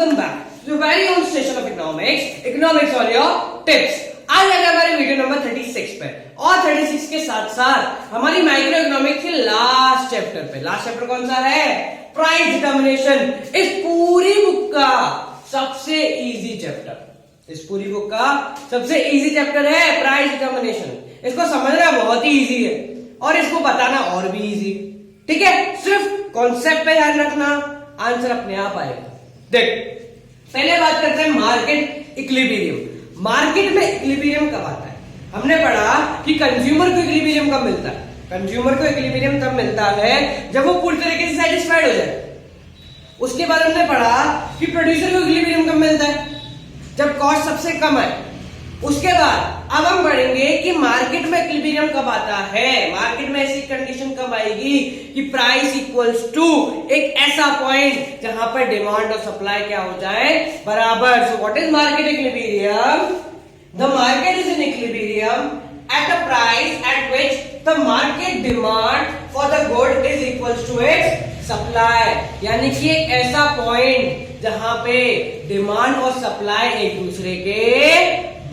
Welcome back to very own station of economics और your tips. आज आएगा हमारे वीडियो नंबर 36 पे और 36 के साथ साथ हमारी माइक्रो इकोनॉमिक्स के लास्ट चैप्टर पे। लास्ट चैप्टर कौन सा है? Price determination. इस पूरी बुक का सबसे इजी चैप्टर, इस पूरी बुक का सबसे इजी चैप्टर है प्राइस डिटर्मिनेशन। इसको समझना बहुत ही इजी है और इसको बताना और भी इजी। ठीक है, सिर्फ कॉन्सेप्ट पे ध्यान रखना, आंसर अपने आप आएगा। देख, पहले बात करते हैं मार्केट इक्विलिब्रियम। मार्केट में इक्विलिब्रियम कब आता है? हमने पढ़ा कि कंज्यूमर को इक्विलिब्रियम कब मिलता है? कंज्यूमर को इक्विलिब्रियम तब मिलता है जब वो पूरी तरीके से सेटिस्फाइड हो जाए। उसके बाद हमने पढ़ा कि प्रोड्यूसर को इक्विलिब्रियम कब मिलता है? जब कॉस्ट सबसे कम है। उसके बाद अब हम पढ़ेंगे कि मार्केट में इक्विलिब्रियम कब आता है। मार्केट में ऐसी कंडीशन कब आएगी कि प्राइस इक्वल्स टू एक ऐसा पॉइंट जहां पर डिमांड और सप्लाई क्या हो जाए, बराबर। So what is market equilibrium? The market is in equilibrium at a price at which the market demand for the good is equals to its supply. यानी कि एक ऐसा पॉइंट जहां पे डिमांड और सप्लाई एक दूसरे के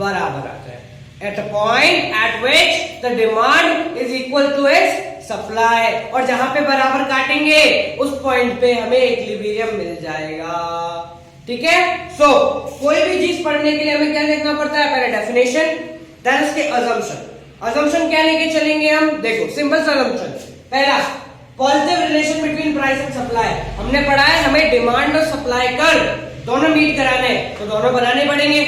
बराबर आता है। At a point at which the demand is equal to its supply. और जहां पे बराबर काटेंगे उस पॉइंट पे हमें इक्विलिब्रियम मिल जाएगा। ठीक है, सो कोई भी चीज पढ़ने के लिए हमें क्या देखना पड़ता है? पहले डेफिनेशन, देन उसके अजम्पशन। अजम्पशन क्या लेके चलेंगे हम? देखो, सिंपल सा अजम्पशन। पहला, positive relation between price and supply. हमने पढ़ा है हमें डिमांड और सप्लाई कर दोनों मीट कराने, तो दोनों बनाने पड़ेंगे।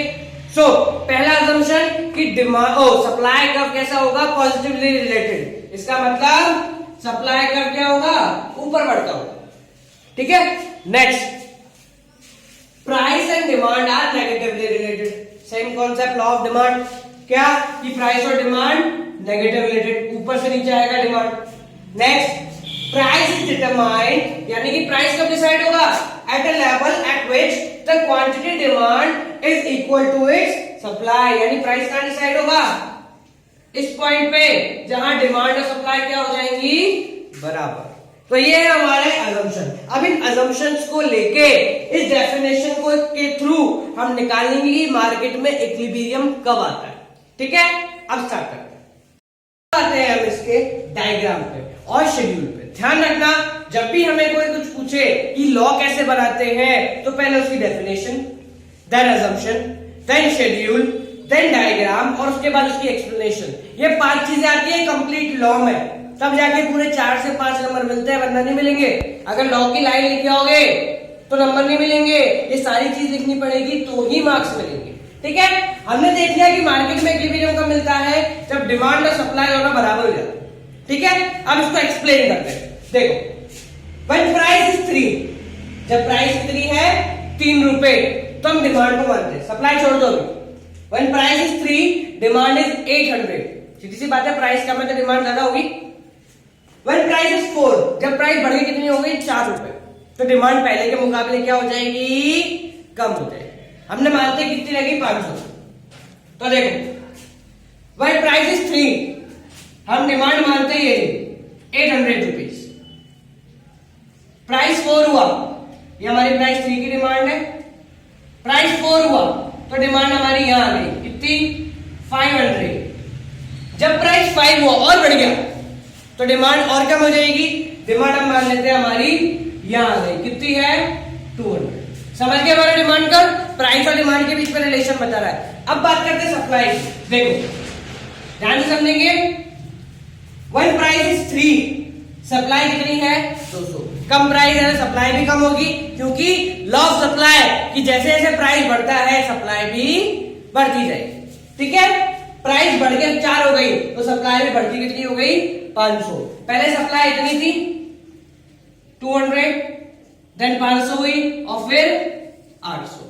सो पहला असम्पशन कि डिमांड सप्लाई कर्व कैसा होगा? Positively related. इसका मतलब सप्लाई कर्व क्या होगा? ऊपर बढ़ता होगा। ठीक है, next, price and demand are negatively related. Same concept, law of demand. क्या कि प्राइस और डिमांड नेगेटिव रिलेटेड, ऊपर से नीचे आएगा demand. Next, price is determined, यानी कि प्राइस कब डिसाइड होगा? At a level at which the quantity demand is equal to its supply. यानी प्राइस कहां डिसाइड होगा? इस पॉइंट पे जहां डिमांड और सप्लाई क्या हो जाएंगी? बराबर। तो ये है हमारे अजम्पशन। अब इन अजम्पशंस को लेके इस डेफिनेशन को के थ्रू हम निकालेंगे कि मार्केट में इक्विलिब्रियम कब आता है। ठीक है, अब स्टार्ट करते हैं। आते हैं हम इसके डायग्राम पे और शेड्यूल पे। ध्यान रखना, जब भी हमें कोई कुछ पूछे कि लॉ कैसे बनाते हैं, तो पहले उसकी definition, then assumption, then schedule, then diagram और उसके बाद उसकी एक्सप्लेनेशन। ये 5 चीजें आती है कंप्लीट लॉ में, तब जाके पूरे 4 से 5 नंबर मिलते हैं, वरना नहीं मिलेंगे। अगर लॉ की लाइन लिखे होगे तो नंबर नहीं मिलेंगे। ये सारी चीज लिखनी पड़ेगी तो ही मार्क्स मिलेंगे। ठीक है, हमने देख लिया कि मार्केट में इक्विलिब्रियम कब मिलता है? जब डिमांड और सप्लाई दोनों बराबर हो जाते हैं। ठीक है, अब इसको एक्सप्लेन करते हैं। देखो, व्हेन प्राइस इज 3, जब प्राइस कितनी है? 3 रुपए, तो हम डिमांड को मानते हैं, सप्लाई छोड़ दो। When price is 3, demand is 800। सीधी सी बात है, प्राइस कम है तो डिमांड ज्यादा होगी। व्हेन प्राइस इज 4, जब प्राइस बढ़ गई कितनी हो गई? 4 रुपए, तो डिमांड पहले के मुकाबले क्या हो जाएगी? कम हो जाएगी। हमने मानते कितनी रहेगी? 500। तो देखो, व्हेन प्राइस इज 3, हम डिमांड मानते ये 800 रुपीज। प्राइस 4 हुआ, ये हमारी प्राइस 3 की डिमांड है। प्राइस 4 हुआ तो डिमांड हमारी यहां आ गई कितनी? 500। जब प्राइस 5 हुआ और बढ़ गया तो डिमांड और कम हो जाएगी। डिमांड हम मान लेते हैं हमारी यहां आ गई, कितनी है? 200। समझ गए हमारा डिमांड का? प्राइस और डिमांड के बीच में रिलेशन बता रहा है। अब बात करते हैं सप्लाई। देखो, ध्यान से समझेंगे। व्हेन प्राइस इज 3, सप्लाई कितनी है? 200। कम प्राइस है, सप्लाई भी कम होगी, क्योंकि लॉ ऑफ सप्लाई कि जैसे जैसे प्राइस बढ़ता है सप्लाई भी बढ़ती जाएगी। ठीक है, प्राइस बढ़ के 4 हो गई तो सप्लाई भी बढ़ती कितनी हो गई? 500। पहले सप्लाई इतनी थी 200, देन 500 हुई और फिर 800।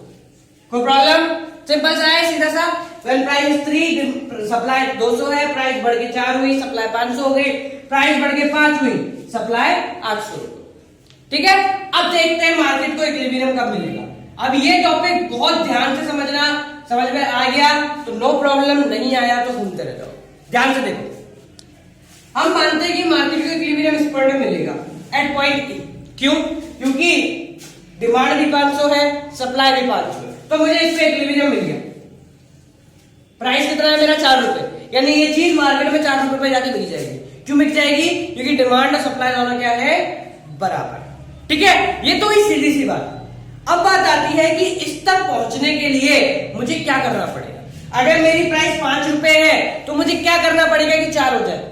कोई प्रॉब्लम? सिंपल सा है, सीधा सा। व्हेन प्राइस इज 3, सप्लाई 200 है, प्राइस बढ़ के 4 हुई, सप्लाई 500 हो गई। प्राइस बढ़ के 5 हुई, सप्लाई 800। ठीक है, अब देखते हैं मार्केट को इक्विलिब्रियम कब मिलेगा। अब ये टॉपिक बहुत ध्यान से समझना, समझ में आ गया तो नो प्रॉब्लम, नहीं आया तो घूमते रह जाओ। ध्यान से देखो, हम मानते हैं कि मार्केट को इक्विलिब्रियम इस पॉइंट में मिलेगा एट पॉइंट ए। क्यों? क्योंकि डिमांड भी 500 है, सप्लाई भी 500 है, तो मुझे इस पे इक्विलिब्रियम मिल गया। प्राइस कितना है मेरा 4 रुपए, यानी ये चीज मार्केट में 4 रुपए पे जाके बिक जाएगी। क्यों बिक जाएगी? क्योंकि डिमांड और सप्लाई दोनों क्या है, बराबर। ठीक है, ये तो हुई सीधी सी बात। अब बात आती है कि इस तक पहुंचने के लिए मुझे क्या करना पड़ेगा। अगर मेरी प्राइस 5 रुपए है तो मुझे क्या करना पड़ेगा कि 4 हो जाए।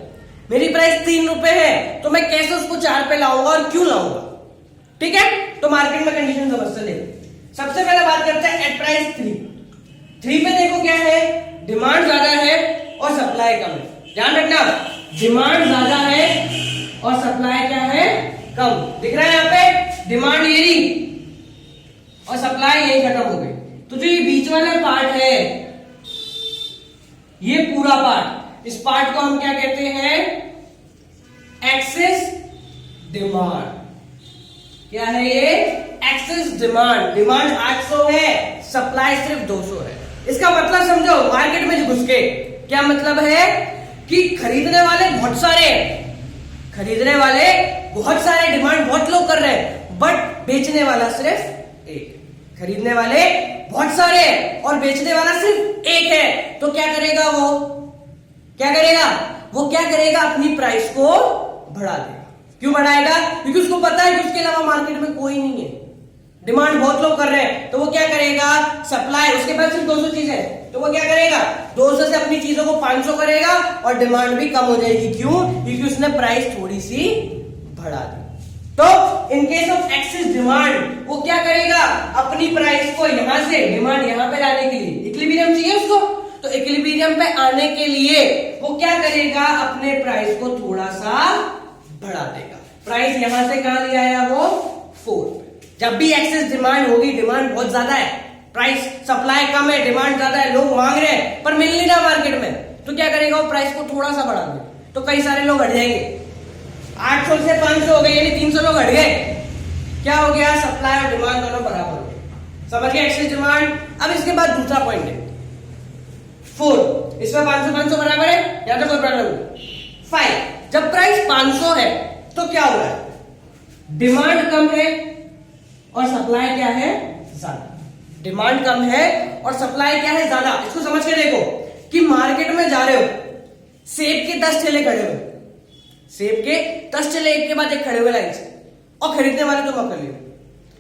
मेरी प्राइस 3 रुपए है तो मैं कैसे उसको 4 पे लाऊंगा और क्यों लाऊंगा। ठीक है, तो मार्केट में कंडीशन समझते देखो। सबसे पहले बात करते हैं एट प्राइस 3 पे देखो क्या है, डिमांड ज्यादा है और सप्लाई कम है। ध्यान रखना, डिमांड ज्यादा है और सप्लाई क्या है, कम। दिख रहा है यहाँ पे, डिमांड ये रही और सप्लाई यही खत्म हो गई। तो जो ये बीच वाला पार्ट है, ये पूरा पार्ट, इस पार्ट को हम क्या कहते हैं, एक्सेस डिमांड। क्या है ये, एक्सेस डिमांड। डिमांड 800 है, सप्लाई सिर्फ 200 है। इसका मतलब समझो, मार्केट में घुस के क्या मतलब है कि खरीदने वाले बहुत सारे हैं, खरीदने वाले बहुत सारे, डिमांड बहुत लोग कर रहे हैं, बट बेचने वाला सिर्फ एक। खरीदने वाले बहुत सारे हैं और बेचने वाला सिर्फ एक है, तो क्या करेगा वो, क्या करेगा वो, क्या करेगा, अपनी प्राइस को बढ़ा देगा। क्यों बढ़ाएगा? क्योंकि उसको पता है कि उसके अलावा मार्केट में कोई नहीं है, डिमांड बहुत लोग कर रहे हैं, तो वो क्या करेगा, सप्लाई, उसके पास सिर्फ 200 चीजें हैं, तो वो क्या करेगा, 200 से अपनी चीजों को 500 करेगा और डिमांड भी कम हो जाएगी। क्यों? क्योंकि उसने प्राइस थोड़ी सी बढ़ा दी। तो in case of excess demand वो क्या करेगा, अपनी प्राइस को यहां से डिमांड यहां पे लाने के लिए इक्विलिब्रियम चाहिए उसको, तो इक्विलिब्रियम पे आने के लिए वो क्या करेगा, अपने प्राइस को थोड़ा सा बढ़ा देगा। प्राइस यहां से कहां ले आया वो, 4। जब भी एक्सेस डिमांड होगी, डिमांड बहुत ज्यादा है, प्राइस सप्लाई कम है, डिमांड ज्यादा है, लोग मांग रहे हैं पर मिल नहीं रहा मार्केट में, तो क्या करेगा वो, प्राइस को थोड़ा सा बढ़ा देगा। तो कई सारे लोग हट जाएंगे, 800 से 500 हो गए, यानी 300 लोग हट गए। क्या हो गया, सप्लाई और डिमांड दोनों बराबर हो गए। समझ गए एक्सेस डिमांड। अब इसके बाद दूसरा पॉइंट है 4, इसमें 500 बराबर है, या तो कोई प्रॉब्लम नहीं। 5, जब प्राइस 500 है तो क्या हो रहा है, डिमांड कम है और सप्लाई क्या है, ज्यादा। डिमांड कम है और सप्लाई क्या है, ज्यादा। इसको समझ के देखो कि मार्केट में जा रहे हो, सेब के 10 ठेले खड़े हुए, सेब के 10 ठेले एक के बाद एक खड़े हुए लाइन से, और खरीदने वाले तुम अकेले हो,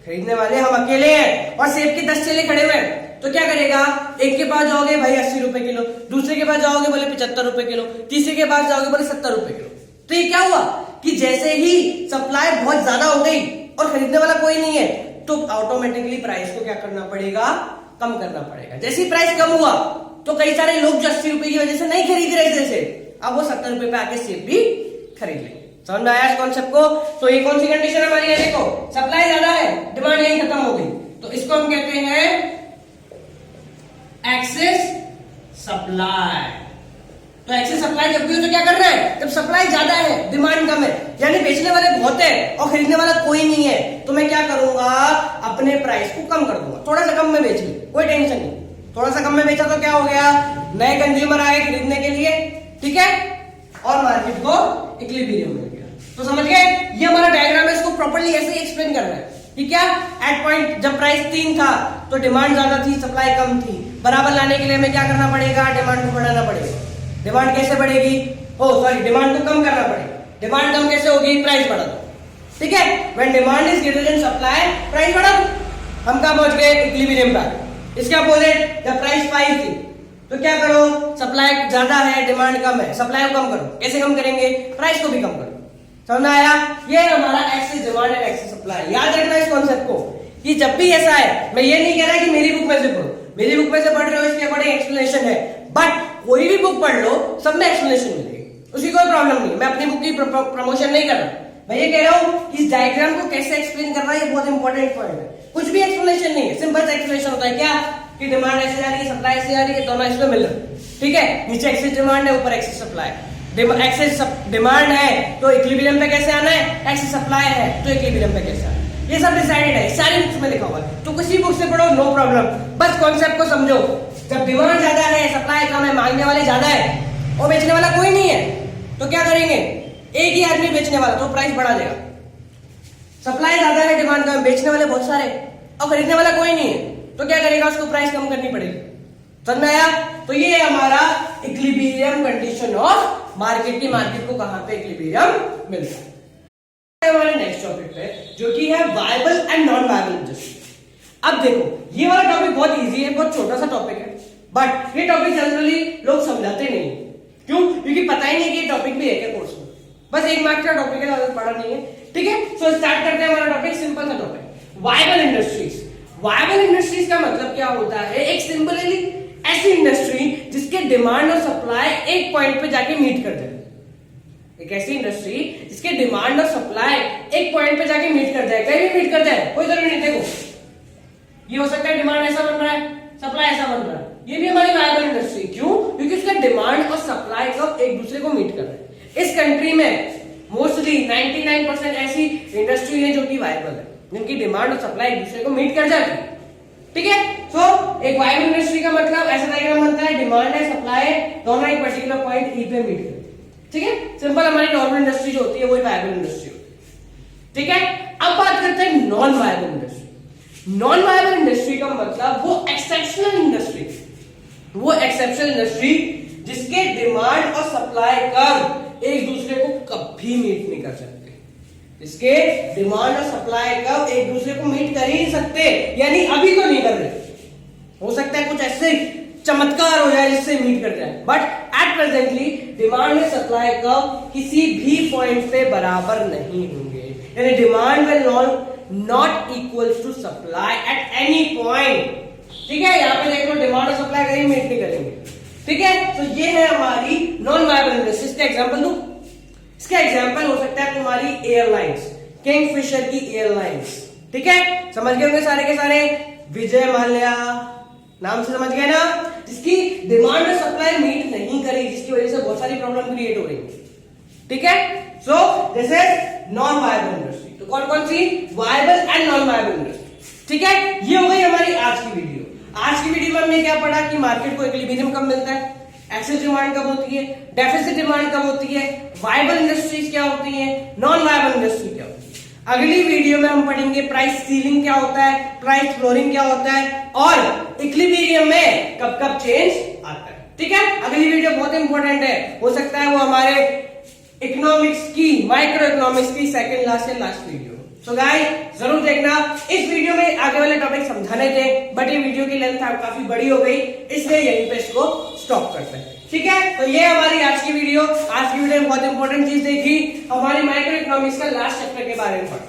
खरीदने वाले हम अकेले हैं और सेब के 10 ठेले खड़े हुए हैं, तो क्या करेगा, एक के पास जाओगे भाई 80 रुपए किलो, दूसरे के पास जाओगे बोले 75 रुपए किलो, तीसरे के पास जाओगे बोले 70 रुपए किलो। तो ये क्या हुआ कि जैसे ही सप्लाई बहुत ज्यादा हो गई और खरीदने वाला कोई नहीं है, तो ऑटोमेटिकली प्राइस को क्या करना पड़ेगा, कम करना पड़ेगा। जैसे ही प्राइस कम हुआ तो कई सारे लोग जो 80 रुपए की वजह से नहीं खरीद रहे थे सेब, अब वो 70 रुपए पे आके सेब भी खरीद लेंगे। समझ में आया इस कॉन्सेप्ट को? तो ये कौन सी कंडीशन हमारी है, देखो सप्लाई ज्यादा है, डिमांड यही खत्म हो गई, तो इसको हम कहते हैं एक्सेस सप्लाई। तो एक्सेस सप्लाई जब भी हो तो क्या कर रहा है, जब सप्लाई ज्यादा है, डिमांड कम है, यानी बेचने वाले बहुत है और खरीदने वाला कोई नहीं है, तो मैं क्या करूंगा, अपने प्राइस को कम कर दूंगा, थोड़ा सा कम में बेच लूं, कोई टेंशन नहीं। थोड़ा सा कम में बेचा तो क्या हो गया, नए कंज्यूमर आए खरीदने के लिए, ठीक है, और मार्केट को इक्विलिब्रियम मिल गया। तो समझ गए, ये हमारा डायग्राम है, इसको प्रॉपर्ली ऐसे ही एक्सप्लेन करना है कि क्या, एट पॉइंट जब प्राइस 3 था तो डिमांड ज्यादा थी, सप्लाई कम थी, बराबर लाने के लिए हमें क्या करना पड़ेगा, डिमांड को बढ़ाना पड़ेगा। डिमांड कैसे बढ़ेगी, डिमांड को कम करना पड़ेगा। डिमांड कम कैसे होगी, प्राइस बढ़ा दो, ठीक है। When demand is greater than supply, price बढ़ा दो। हम कहां पहुंच गए, इक्विलिब्रियम पर। इसके अपोजिट जब प्राइस 5 थी तो क्या करो, सप्लाई ज्यादा है, डिमांड कम है, सप्लाई को कम करो। कैसे कम करेंगे, प्राइस को भी कम करो। समझ आया, ये हमारा excess demand and excess supply. याद रखना इस कॉन्सेप्ट को कि जब भी ऐसा है, मैं ये नहीं कह रहा कि मेरी बुक में से पढ़ो, मेरी बुक में से पढ़ रहे हो इसके अकॉर्डिंग एक्सप्लेनेशन है, बट कोई भी बुक पढ़ लो, सब में एक्सप्लेनेशन मिलेगी, उसकी कोई प्रॉब्लम नहीं। मैं अपनी बुक की प्रमोशन नहीं कर रहा, मैं ये कह रहा हूं कि इस डायग्राम को कैसे एक्सप्लेन करना है, ये बहुत इंपॉर्टेंट पॉइंट है। कुछ भी एक्सप्लेनेशन नहीं है, सिंपल सा एक्सप्लेनेशन होता है क्या, कि डिमांड ऐसे आ रही है, सप्लाई ऐसे आ रही है, दोनों इसमें मिल रहे हैं, ठीक है। नीचे एक्सेस डिमांड है, ऊपर एक्सेस सप्लाई। एक्सेस डिमांड है तो इक्विलिब्रियम पे कैसे आना है, एक्सेस सप्लाई है तो इक्विलिब्रियम पे कैसे आना है, ये सब डिसाइडेड है, सारी बुक्स में लिखा हुआ है। तो किसी बुक से पढ़ो, नो प्रॉब्लम, बस कॉन्सेप्ट को समझो। जब डिमांड ज्यादा है, सप्लाई कम है, मांगने वाले ज्यादा है और बेचने वाला कोई नहीं है, तो क्या करेंगे, एक ही आदमी बेचने वाला, तो प्राइस बढ़ा देगा। सप्लाई ज्यादा है, डिमांड कम, बेचने वाले बहुत सारे और खरीदने वाला कोई नहीं है, तो क्या करेगा, उसको प्राइस कम करनी पड़ेगी। समझ में आया? तो ये है हमारा इक्विलिब्रियम कंडीशन ऑफ मार्केट की। मार्केट को कहां पे इक्विलिब्रियम मिलता है। हमारे नेक्स्ट टॉपिक पे जो कि है viable and non viable industry. अब देखो ये वाला टॉपिक बहुत इजी है, बहुत छोटा सा टॉपिक है, बट ये टॉपिक जनरली लोग समझाते नहीं। क्यों? क्योंकि पता ही नहीं कि ये टॉपिक भी है क्या कोर्स में। बस एक मार्क्स का टॉपिक है, ज्यादा पढ़ा नहीं है। ठीक है, सो स्टार्ट करते हैं हमारा टॉपिक, सिंपल सा topic, viable industries. Viable industries का मतलब क्या होता है? एक सिंपली ऐसी इंडस्ट्री जिसके डिमांड और सप्लाई एक पॉइंट पे जाके मीट कर जाए। एक ऐसी इंडस्ट्री जिसके डिमांड और सप्लाई एक पॉइंट पे जाके मीट कर जाए, कहीं भी मीट कर जाए, कोई जरूरी नहीं। देखो ये हो सकता है डिमांड ऐसा बन रहा है, सप्लाई ऐसा बन रहा है, ये भी हमारी वायबल इंडस्ट्री। क्यों? क्योंकि उसका डिमांड और सप्लाई का एक दूसरे को मीट कर रहा है। इस कंट्री में मोस्टली 99% ऐसी इंडस्ट्री है जो कि वायबल है, जिनकी डिमांड और सप्लाई एक दूसरे को मीट कर जाती है। ठीक है, सो एक वायबल इंडस्ट्री का मतलब ऐसा डायग्राम बनता है, डिमांड है, सप्लाई है, दोनों एक पर्टिकुलर पॉइंट ई पे मीट करते हैं। ठीक है, सिंपल हमारी नॉर्मल इंडस्ट्री जो होती है वही वायबल इंडस्ट्री होती है। ठीक है, अब बात करते हैं non viable industry. Non viable industry का मतलब वो एक्सेप्शनल इंडस्ट्री, वो एक्सेप्शनल इंडस्ट्री जिसके डिमांड और सप्लाई कर्व एक दूसरे को कभी मीट नहीं कर सकते। इसके डिमांड और सप्लाई कर्व एक दूसरे को मीट कर ही नहीं सकते, यानी अभी तो नहीं कर रहे, हो सकता है कुछ ऐसे चमत्कार हो जाए जिससे मीट कर जाए, बट एट प्रेजेंटली डिमांड और सप्लाई कर्व किसी भी पॉइंट पे बराबर नहीं होंगे, यानी demand will not equal to supply at any point. ठीक है, यहां पे देख लो डिमांड और सप्लाई कहीं मीट नहीं करेंगे। ठीक है, तो ये है हमारी नॉन वायबल इंडस्ट्री। इसका एग्जांपल दूं? इसका एग्जांपल हो सकता है तुम्हारी एयरलाइंस, किंगफिशर की एयरलाइंस। ठीक है, समझ गए होंगे सारे के सारे, विजय माल्या नाम से समझ गए ना, जिसकी डिमांड और सप्लाई मीट नहीं करी, जिसकी वजह से बहुत सारी प्रॉब्लम क्रिएट हो रही है। ठीक है, so this is non viable industry. तो कौन कौन सी? Viable and non viable industry. ठीक है, ये हो गई हमारी आज की वीडियो। आज की वीडियो में हमने क्या पढ़ा कि मार्केट को इक्विलिब्रियम कब मिलता है, एक्सेस डिमांड कब होती है, डेफिसिट डिमांड कब होती है, वायबल इंडस्ट्रीज क्या होती है, नॉन वायबल इंडस्ट्री क्या होती है। अगली वीडियो में हम पढ़ेंगे प्राइस सीलिंग क्या होता है, प्राइस फ्लोरिंग क्या होता है, और इक्विलिब्रियम में कब कब चेंज आता है। ठीक है, अगली वीडियो बहुत इंपॉर्टेंट है, हो सकता है वो हमारे इकोनॉमिक्स की, माइक्रो इकोनॉमिक्स की सेकंड लास्ट या लास्ट वीडियो। सो गाइस जरूर देखना। इस वीडियो में आगे वाले टॉपिक समझाने थे, बट ये वीडियो की लेंथ काफी बड़ी हो गई, इसलिए यहीं पे इसको स्टॉप करते हैं। ठीक है, तो ये हमारी आज की वीडियो। आज की वीडियो में बहुत इंपॉर्टेंट चीज देखी, हमारी माइक्रो इकोनॉमिक्स का लास्ट चैप्टर के बारे में पढ़ा।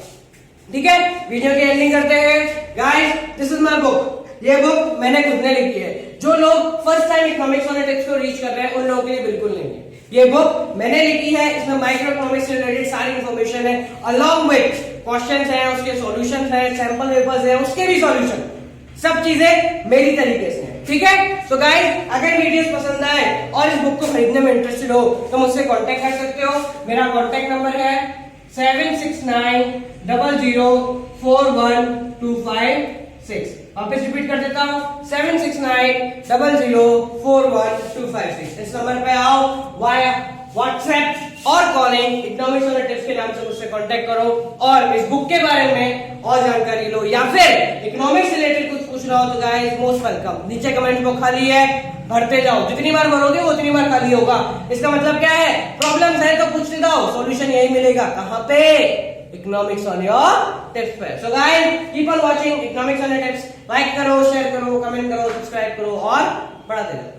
ठीक है, वीडियो की एंडिंग करते हैं। Guys this is my book, ये बुक मैंने खुद ने लिखी है। जो लोग फर्स्ट टाइम इकोनॉमिक्स वाले टिप्स को रीच कर रहे हैं उन लोगों के लिए बिल्कुल नहीं है। ये बुक मैंने लिखी है, इसमें माइक्रो इकोनॉमिक्स से रिलेटेड सारी इंफॉर्मेशन है, अलॉन्ग विथ क्वेश्चंस हैं, उसके सॉल्यूशंस हैं, सैंपल पेपर्स हैं, उसके भी सॉल्यूशन, सब चीजें मेरी तरीके से हैं। ठीक है, सो गाइस अगर वीडियोस पसंद आए और इस बुक को खरीदने में इंटरेस्टेड हो तो मुझसे कांटेक्ट कर सकते हो। मेरा कांटेक्ट नंबर है 7690041256। वापस रिपीट कर देता हूं, 7690041256। इस नंबर पे आओ, वाया व्हाट्सएप और कॉलिंग इकोनॉमिक्स वाले टिप्स के नाम से मुझसे कांटेक्ट करो और इस बुक के बारे में और जानकारी लो, या फिर इकोनॉमिक्स से रिलेटेड कुछ पूछना हो तो गाइस मोस्ट वेलकम। नीचे कमेंट बॉक्स खाली है, भरते जाओ, जितनी बार भरोगे उतनी बार खाली होगा। इसका मतलब क्या है? प्रॉब्लम्स है तो पूछते जाओ, सॉल्यूशन यही मिलेगा। कहां पे? इकोनॉमिक्स ऑन योर टिप्स पे। So guys keep on watching economics on your tips. Like करो, शेयर करो, कमेंट करो, सब्सक्राइब करो और पढ़ाते जाओ।